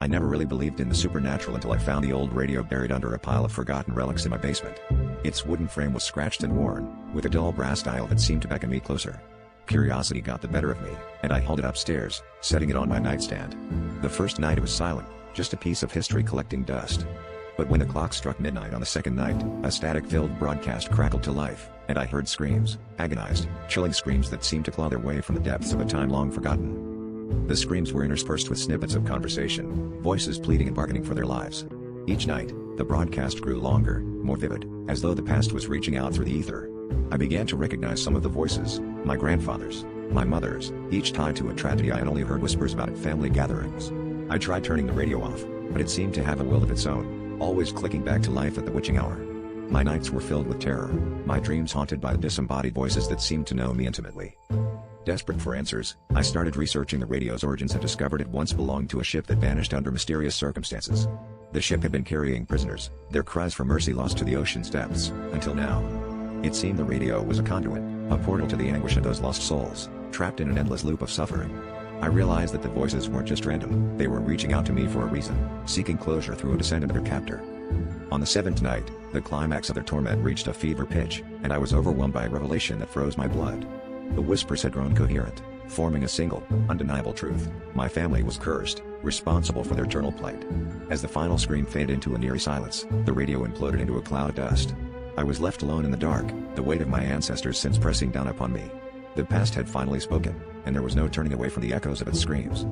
I never really believed in the supernatural until I found the old radio buried under a pile of forgotten relics in my basement. Its wooden frame was scratched and worn, with a dull brass dial that seemed to beckon me closer. Curiosity got the better of me, and I hauled it upstairs, setting it on my nightstand. The first night it was silent, just a piece of history collecting dust. But when the clock struck midnight on the second night, a static-filled broadcast crackled to life, and I heard screams, agonized, chilling screams that seemed to claw their way from the depths of a time long forgotten. The screams were interspersed with snippets of conversation, voices pleading and bargaining for their lives. Each night, the broadcast grew longer, more vivid, as though the past was reaching out through the ether. I began to recognize some of the voices, my grandfather's, my mother's, each tied to a tragedy I had only heard whispers about at family gatherings. I tried turning the radio off, but it seemed to have a will of its own, always clicking back to life at the witching hour. My nights were filled with terror, my dreams haunted by the disembodied voices that seemed to know me intimately. Desperate for answers, I started researching the radio's origins and discovered it once belonged to a ship that vanished under mysterious circumstances. The ship had been carrying prisoners, their cries for mercy lost to the ocean's depths, until now. It seemed the radio was a conduit, a portal to the anguish of those lost souls, trapped in an endless loop of suffering. I realized that the voices weren't just random, they were reaching out to me for a reason, seeking closure through a descendant of their captor. On the seventh night, the climax of their torment reached a fever pitch, and I was overwhelmed by a revelation that froze my blood. The whispers had grown coherent, forming a single, undeniable truth. My family was cursed, responsible for their eternal plight. As the final scream faded into an eerie silence, the radio imploded into a cloud of dust. I was left alone in the dark, the weight of my ancestors' sins pressing down upon me. The past had finally spoken, and there was no turning away from the echoes of its screams.